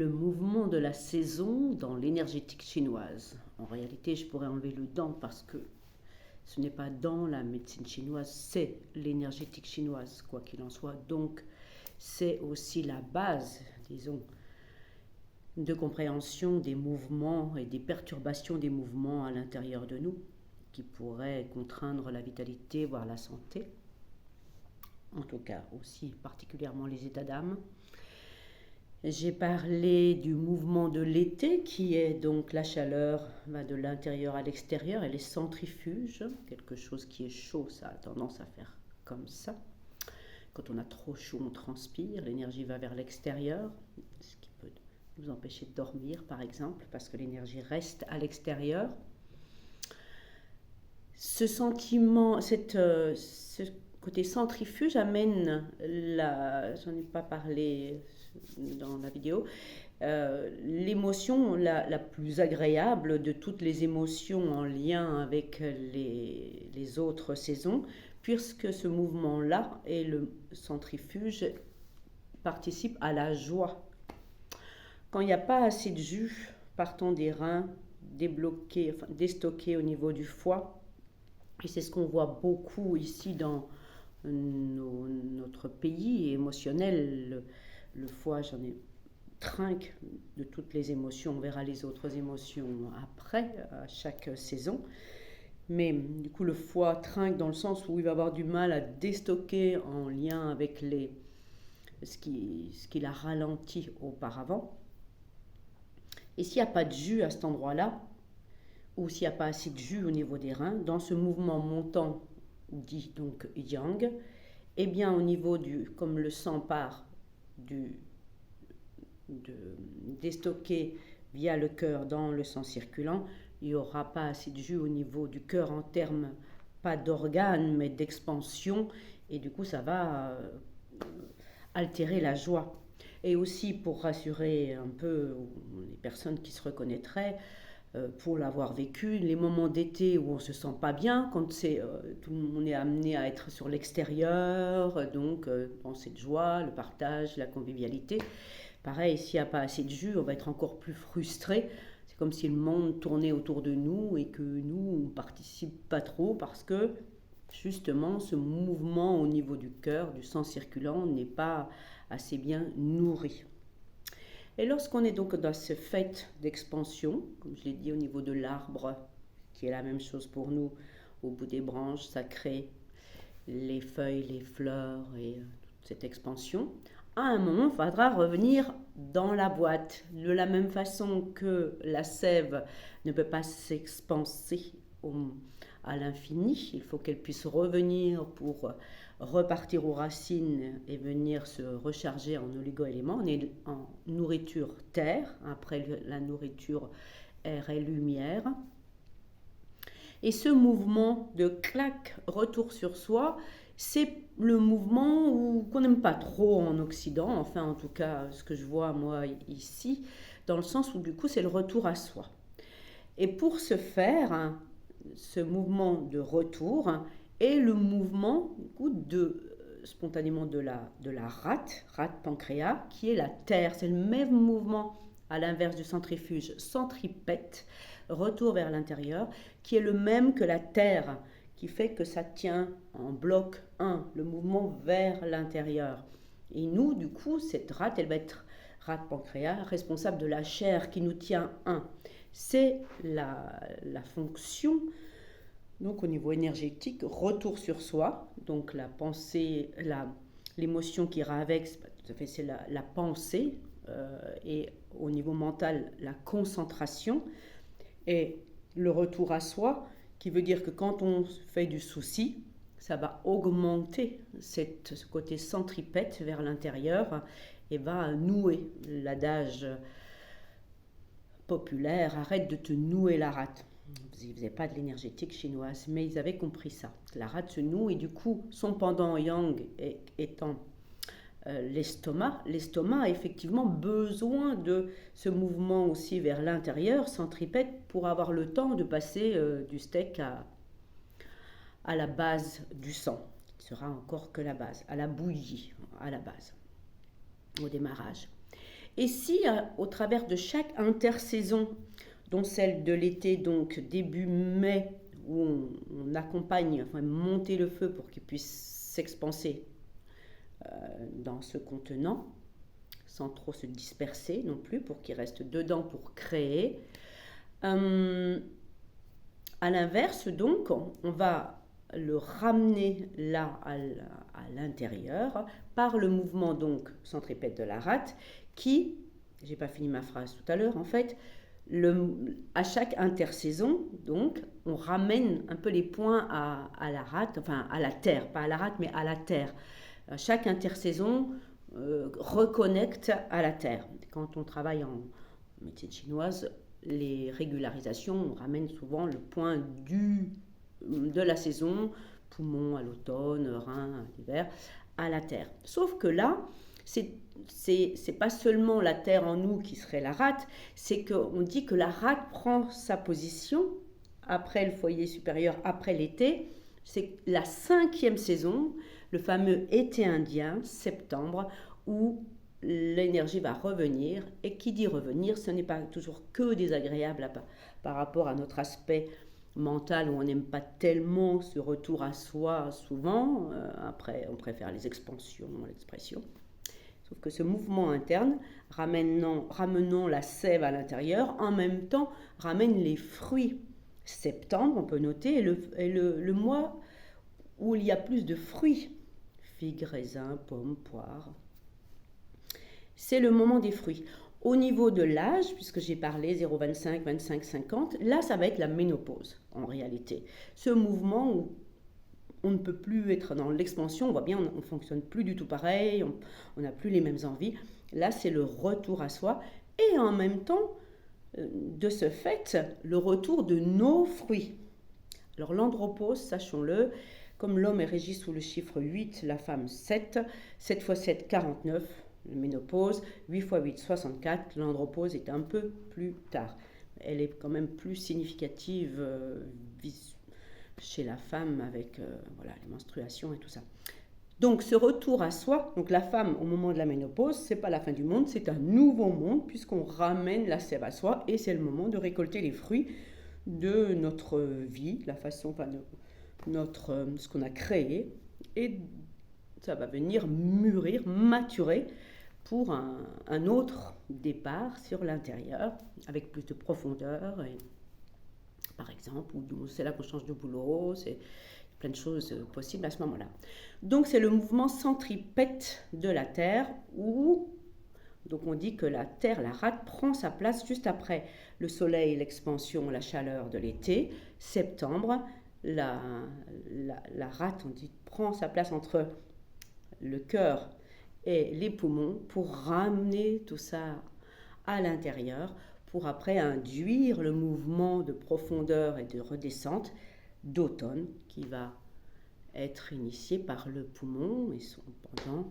le mouvement de la saison dans l'énergétique chinoise. En réalité, je pourrais enlever le dans parce que ce n'est pas dans la médecine chinoise, c'est l'énergétique chinoise, quoi qu'il en soit. Donc, c'est aussi la base, disons, de compréhension des mouvements et des perturbations des mouvements à l'intérieur de nous qui pourraient contraindre la vitalité, voire la santé. En tout cas, aussi particulièrement les états d'âme. J'ai parlé du mouvement de l'été qui est donc la chaleur va de l'intérieur à l'extérieur et les centrifuges, quelque chose qui est chaud, ça a tendance à faire comme ça. Quand on a trop chaud, on transpire, l'énergie va vers l'extérieur, ce qui peut nous empêcher de dormir par exemple, parce que l'énergie reste à l'extérieur. Ce sentiment, ce côté centrifuge amène, j'en ai pas parlé dans la vidéo, l'émotion la plus agréable de toutes les émotions en lien avec les autres saisons, puisque ce mouvement-là et le centrifuge participent à la joie. Quand il n'y a pas assez de jus partant des reins, déstocké au niveau du foie, et c'est ce qu'on voit beaucoup ici dans notre pays émotionnel, le foie, j'en ai trinque de toutes les émotions, on verra les autres émotions après, à chaque saison. Mais du coup, le foie trinque dans le sens où il va avoir du mal à déstocker en lien avec ce qu'il a ralenti auparavant. Et s'il n'y a pas de jus à cet endroit-là, ou s'il n'y a pas assez de jus au niveau des reins, dans ce mouvement montant, dit donc yang, eh bien au niveau comme le sang part déstocker via le cœur dans le sang circulant, il n'y aura pas assez de jus au niveau du cœur en termes, pas d'organes, mais d'expansion, et du coup ça va altérer la joie. Et aussi pour rassurer un peu les personnes qui se reconnaîtraient, pour l'avoir vécu, les moments d'été où on ne se sent pas bien, quand tout le monde est amené à être sur l'extérieur, donc dans cette joie, le partage, la convivialité. Pareil, s'il n'y a pas assez de jus, on va être encore plus frustré. C'est comme si le monde tournait autour de nous et que nous, on ne participe pas trop parce que justement, ce mouvement au niveau du cœur, du sang circulant, n'est pas assez bien nourri. Et lorsqu'on est donc dans ce fait d'expansion, comme je l'ai dit au niveau de l'arbre, qui est la même chose pour nous, au bout des branches, ça crée les feuilles, les fleurs et toute cette expansion. À un moment, il faudra revenir dans la boîte. De la même façon que la sève ne peut pas s'expanser à l'infini, il faut qu'elle puisse revenir pour repartir aux racines et venir se recharger en oligo-éléments. On est en nourriture terre, après la nourriture air et lumière. Et ce mouvement de clac, retour sur soi, c'est le mouvement qu'on n'aime pas trop en Occident, enfin en tout cas ce que je vois moi ici, dans le sens où du coup c'est le retour à soi. Et pour ce faire, ce mouvement de retour est le mouvement du coup, spontanément de la rate pancréas, qui est la terre. C'est le même mouvement à l'inverse du centrifuge, centripète, retour vers l'intérieur, qui est le même que la terre, qui fait que ça tient en bloc 1, le mouvement vers l'intérieur. Et nous, du coup, cette rate, elle va être rate pancréas, responsable de la chair qui nous tient 1. C'est la fonction, donc au niveau énergétique, retour sur soi, donc la pensée, l'émotion qui ira avec, c'est la pensée, et au niveau mental, la concentration, et le retour à soi, qui veut dire que quand on fait du souci, ça va augmenter ce côté centripète vers l'intérieur et va nouer l'adage populaire, arrête de te nouer la rate. Ils ne faisaient pas de l'énergétique chinoise, mais ils avaient compris ça. La rate se noue et du coup, son pendant yang étant l'estomac a effectivement besoin de ce mouvement aussi vers l'intérieur, centripète, pour avoir le temps de passer du steak à la base du sang, qui sera encore que la base, à la bouillie, à la base, au démarrage. Et si, au travers de chaque intersaison, dont celle de l'été, donc début mai, où on accompagne, enfin monter le feu pour qu'il puisse s'expanser dans ce contenant, sans trop se disperser non plus, pour qu'il reste dedans pour créer. À l'inverse, donc, on va le ramener là à l'intérieur par le mouvement donc centripète de la rate qui, j'ai pas fini ma phrase tout à l'heure en fait, à chaque intersaison donc on ramène un peu les points à la rate, enfin à la terre, pas à la rate mais à la terre. À chaque intersaison reconnecte à la terre. Quand on travaille en médecine chinoise, les régularisations, on ramène souvent le point de la saison, poumon à l'automne, rein à l'hiver, à la terre. Sauf que là, c'est pas seulement la terre en nous qui serait la rate, c'est qu'on dit que la rate prend sa position après le foyer supérieur, après l'été. C'est la 5e saison, le fameux été indien, septembre, où l'énergie va revenir. Et qui dit revenir, ce n'est pas toujours que désagréable par rapport à notre aspect mental où on n'aime pas tellement ce retour à soi souvent. Après, on préfère les expansions, l'expression. Sauf que ce mouvement interne, ramenant la sève à l'intérieur, en même temps ramène les fruits. Septembre, on peut noter, est le mois où il y a plus de fruits. Figues, raisins, pommes, poires. C'est le moment des fruits. Au niveau de l'âge, puisque j'ai parlé 0,25, 25, 50, là ça va être la ménopause en réalité. Ce mouvement où on ne peut plus être dans l'expansion, on voit bien, on ne fonctionne plus du tout pareil, on n'a plus les mêmes envies. Là c'est le retour à soi et en même temps, de ce fait, le retour de nos fruits. Alors l'andropause, sachons-le, comme l'homme est régi sous le chiffre 8, la femme 7, 7 x 7, 49, la ménopause, 8 x 8, 64, l'andropause est un peu plus tard. Elle est quand même plus significative chez la femme avec voilà, les menstruations et tout ça. Donc ce retour à soi, donc la femme au moment de la ménopause, c'est pas la fin du monde, c'est un nouveau monde puisqu'on ramène la sève à soi et c'est le moment de récolter les fruits de notre vie, la façon, enfin de notre, ce qu'on a créé et ça va venir mûrir, maturer pour un autre départ sur l'intérieur avec plus de profondeur et, par exemple, ou c'est là qu'on change de boulot, c'est plein de choses possibles à ce moment-là. Donc c'est le mouvement centripète de la Terre où donc on dit que la Terre, la rate, prend sa place juste après le soleil, l'expansion, la chaleur de l'été. Septembre, la rate, on dit, prend sa place entre le cœur et les poumons pour ramener tout ça à l'intérieur, pour après induire le mouvement de profondeur et de redescente d'automne qui va être initié par le poumon et son pendant,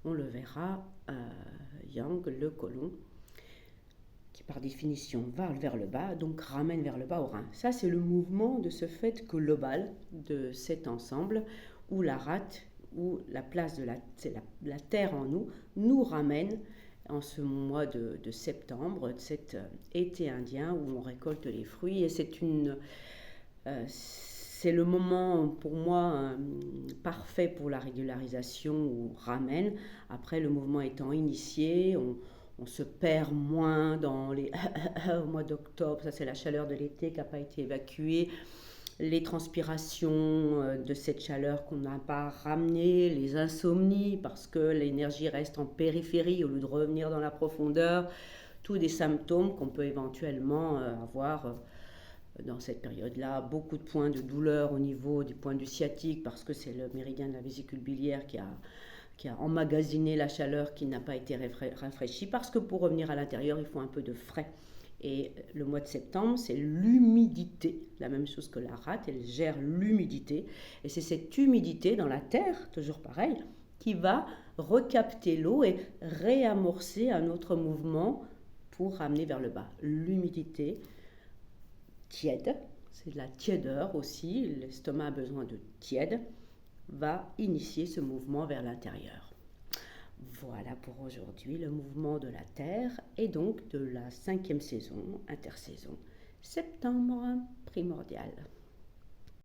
on le verra, Yang, le côlon, qui par définition va vers le bas, donc ramène vers le bas au rein. Ça, c'est le mouvement de ce fait global de cet ensemble où la rate, où la place de la terre en nous ramène en ce mois de septembre, cet été indien où on récolte les fruits. Et c'est le moment pour moi parfait pour la régularisation ou ramène. Après, le mouvement étant initié, on se perd moins dans les au mois d'octobre, ça c'est la chaleur de l'été qui n'a pas été évacuée, les transpirations de cette chaleur qu'on n'a pas ramenée, les insomnies parce que l'énergie reste en périphérie au lieu de revenir dans la profondeur, tous des symptômes qu'on peut éventuellement avoir dans cette période-là, beaucoup de points de douleur au niveau du point du sciatique parce que c'est le méridien de la vésicule biliaire qui a emmagasiné la chaleur qui n'a pas été rafraîchie parce que pour revenir à l'intérieur, il faut un peu de frais. Et le mois de septembre, c'est l'humidité, la même chose que la rate, elle gère l'humidité. Et c'est cette humidité dans la terre, toujours pareil, qui va recapter l'eau et réamorcer un autre mouvement pour ramener vers le bas. L'humidité tiède, c'est de la tiédeur aussi, l'estomac a besoin de tiède, va initier ce mouvement vers l'intérieur. Voilà pour aujourd'hui le mouvement de la Terre et donc de la 5e saison, intersaison, septembre primordial.